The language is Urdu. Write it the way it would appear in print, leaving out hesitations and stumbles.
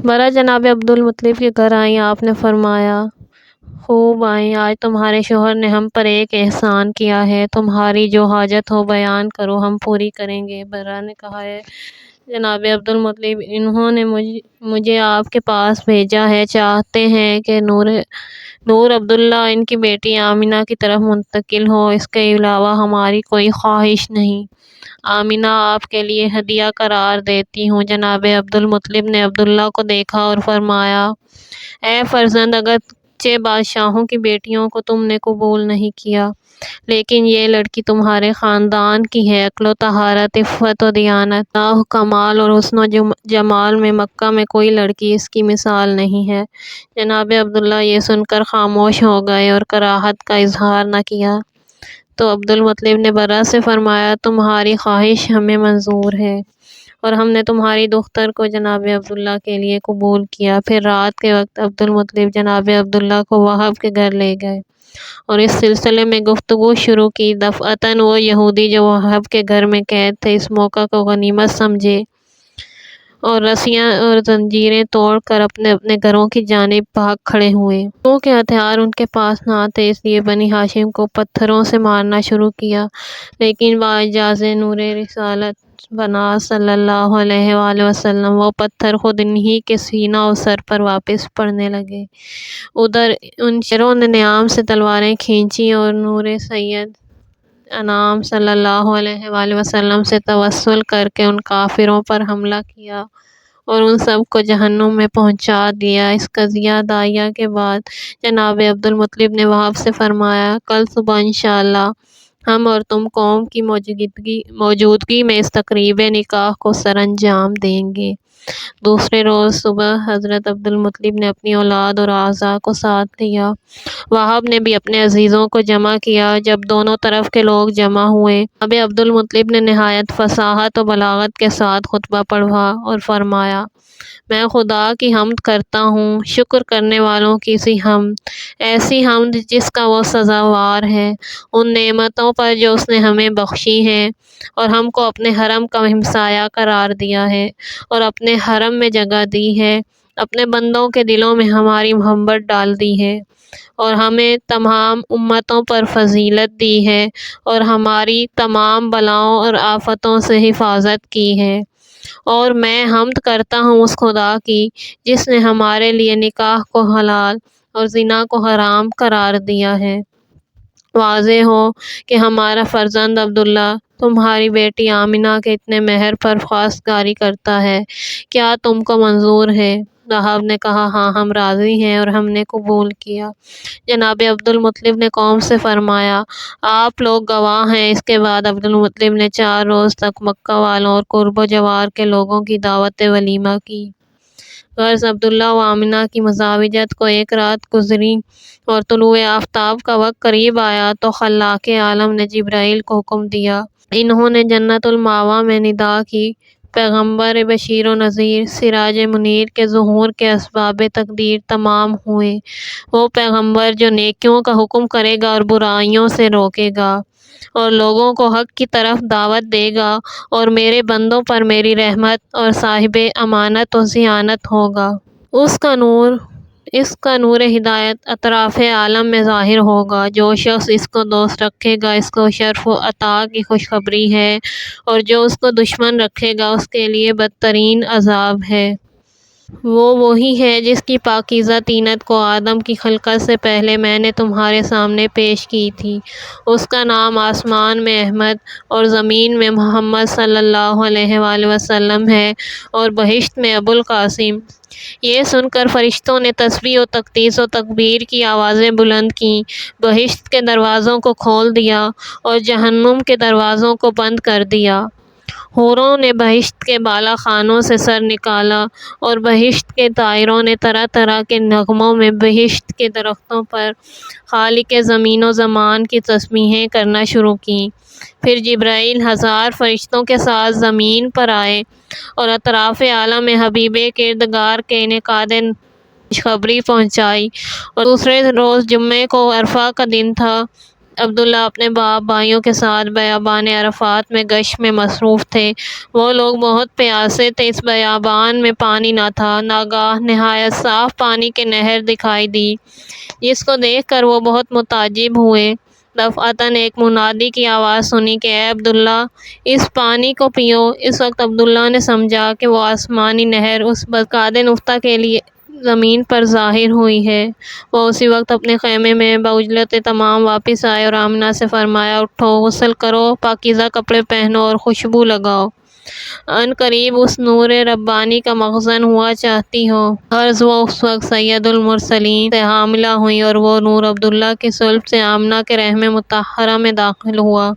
برا جناب عبدالمطلب کے گھر آئیں، آپ نے فرمایا خوب آئیں، آج تمہارے شوہر نے ہم پر ایک احسان کیا ہے، تمہاری جو حاجت ہو بیان کرو، ہم پوری کریں گے۔ برا نے کہا ہے جناب عبدالمطلب، انہوں نے مجھے آپ کے پاس بھیجا ہے، چاہتے ہیں کہ نور عبداللہ ان کی بیٹی آمنہ کی طرف منتقل ہو، اس کے علاوہ ہماری کوئی خواہش نہیں۔ آمنہ آپ کے لیے ہدیہ قرار دیتی ہوں۔ جناب عبدالمطلب نے عبداللہ کو دیکھا اور فرمایا اے فرزند، اگرچہ بادشاہوں کی بیٹیوں کو تم نے قبول نہیں کیا، لیکن یہ لڑکی تمہارے خاندان کی ہے، عقل و طہارت، عفت و دیانت، کمال اور حسن و جمال میں مکہ میں کوئی لڑکی اس کی مثال نہیں ہے۔ جناب عبداللہ یہ سن کر خاموش ہو گئے اور کراہت کا اظہار نہ کیا، تو عبدالمطلب نے برا سے فرمایا تمہاری خواہش ہمیں منظور ہے اور ہم نے تمہاری دختر کو جناب عبداللہ کے لیے قبول کیا۔ پھر رات کے وقت عبدالمطلب جناب عبداللہ کو وہب کے گھر لے گئے اور اس سلسلے میں گفتگو شروع کی۔ دفعتاً وہ یہودی جو وہب کے گھر میں قید تھے اس موقع کو غنیمت سمجھے اور رسیاں اور زنجیریں توڑ کر اپنے اپنے گھروں کی جانب بھاگ کھڑے ہوئے۔ کیونکہ ہتھیار ان کے پاس نہ تھے، اس لیے بنی ہاشم کو پتھروں سے مارنا شروع کیا، لیکن باعجاز نور رسالت بنا صلی اللہ علیہ وآلہ وسلم وہ پتھر خود انہی کے سینہ و سر پر واپس پڑنے لگے۔ ادھر ان شیروں نے نیام سے تلواریں کھینچی اور نور سید انام صلی اللہ علیہ وآلہ وسلم سے توسل کر کے ان کافروں پر حملہ کیا اور ان سب کو جہنم میں پہنچا دیا۔ اس قضیہ داہیہ کے بعد جناب عبدالمطلب نے وہب سے فرمایا کل صبح انشاءاللہ ہم اور تم قوم کی موجودگی میں اس تقریب نکاح کو سر انجام دیں گے۔ دوسرے روز صبح حضرت عبدالمطلب نے اپنی اولاد اور اعزاء کو ساتھ لیا۔ وہب نے بھی اپنے عزیزوں کو جمع کیا۔ جب دونوں طرف کے لوگ جمع ہوئے، اب عبدالمطلب نے نہایت فصاحت و بلاغت کے ساتھ خطبہ پڑھا اور فرمایا میں خدا کی حمد کرتا ہوں، شکر کرنے والوں کی سی حمد، ایسی حمد جس کا وہ سزاوار ہے، ان نعمتوں پر جو اس نے ہمیں بخشی ہیں اور ہم کو اپنے حرم کا ہمسایہ قرار دیا ہے اور اپنے حرم میں جگہ دی ہے، اپنے بندوں کے دلوں میں ہماری محبت ڈال دی ہے اور ہمیں تمام امتوں پر فضیلت دی ہے اور ہماری تمام بلاؤں اور آفتوں سے حفاظت کی ہے۔ اور میں حمد کرتا ہوں اس خدا کی جس نے ہمارے لیے نکاح کو حلال اور زنا کو حرام قرار دیا ہے۔ واضح ہو کہ ہمارا فرزند عبداللہ تمہاری بیٹی آمنہ کے اتنے مہر پر خواستگاری کرتا ہے، کیا تم کو منظور ہے؟ وہب نے کہا ہاں، ہم راضی ہیں اور ہم نے قبول کیا۔ جناب عبدالمطلب نے قوم سے فرمایا آپ لوگ گواہ ہیں۔ اس کے بعد عبدالمطلب نے 4 روز تک مکہ والوں اور قرب و جوار کے لوگوں کی دعوت ولیمہ کی۔ غرض عبداللہ و آمنہ کی مزاوجت کو ایک رات گزری اور طلوع آفتاب کا وقت قریب آیا تو خلاق عالم نے جبرائیل کو حکم دیا۔ انہوں نے جنت المأویٰ میں ندا کی، پیغمبر بشیر و نذیر، سراج منیر کے ظہور کے اسباب تقدیر تمام ہوئے۔ وہ پیغمبر جو نیکیوں کا حکم کرے گا اور برائیوں سے روکے گا اور لوگوں کو حق کی طرف دعوت دے گا اور میرے بندوں پر میری رحمت اور صاحب امانت و ذیانت ہوگا۔ اس کا نور ہدایت اطراف عالم میں ظاہر ہوگا۔ جو شخص اس کو دوست رکھے گا اس کو شرف و عطا کی خوشخبری ہے اور جو اس کو دشمن رکھے گا اس کے لیے بدترین عذاب ہے۔ وہ وہی ہے جس کی پاکیزہ طینت کو آدم کی خلقت سے پہلے میں نے تمہارے سامنے پیش کی تھی۔ اس کا نام آسمان میں احمد اور زمین میں محمد صلی اللہ علیہ وآلہ وسلم ہے اور بہشت میں ابوالقاسم۔ یہ سن کر فرشتوں نے تسبیح و تقدیس و تکبیر کی آوازیں بلند کیں، بہشت کے دروازوں کو کھول دیا اور جہنم کے دروازوں کو بند کر دیا۔ حوروں نے بہشت کے بالا خانوں سے سر نکالا اور بہشت کے طائروں نے طرح طرح کے نغموں میں بہشت کے درختوں پر خالق زمین و زمان کی تسبیحیں کرنا شروع کیں۔ پھر جبرائیل 1000 فرشتوں کے ساتھ زمین پر آئے اور اطراف عالم میں حبیب کردگار کے انعقاد خوشخبری پہنچائی۔ اور دوسرے روز جمعے کو عرفہ کا دن تھا۔ عبداللہ اپنے باپ بھائیوں کے ساتھ بیابان عرفات میں گشت میں مصروف تھے۔ وہ لوگ بہت پیاسے تھے، اس بیابان میں پانی نہ تھا۔ ناگاہ نہایت صاف پانی کی نہر دکھائی دی، جس کو دیکھ کر وہ بہت متعجب ہوئے۔ دفعتاً ایک منادی کی آواز سنی کہ اے عبداللہ، اس پانی کو پیو۔ اس وقت عبداللہ نے سمجھا کہ وہ آسمانی نہر اس بقعہ نقطہ کے لیے زمین پر ظاہر ہوئی ہے۔ وہ اسی وقت اپنے خیمے میں بعجلت تمام واپس آئے اور آمنہ سے فرمایا، اٹھو، غسل کرو، پاکیزہ کپڑے پہنو اور خوشبو لگاؤ۔ ان قریب اس نور ربانی کا مخزن ہوا چاہتی ہو۔ عرض وہ اس وقت سید المرسلین سے حاملہ ہوئیں اور وہ نور عبداللہ کی صلب سے آمنہ کے رحم مطہرہ میں داخل ہوا۔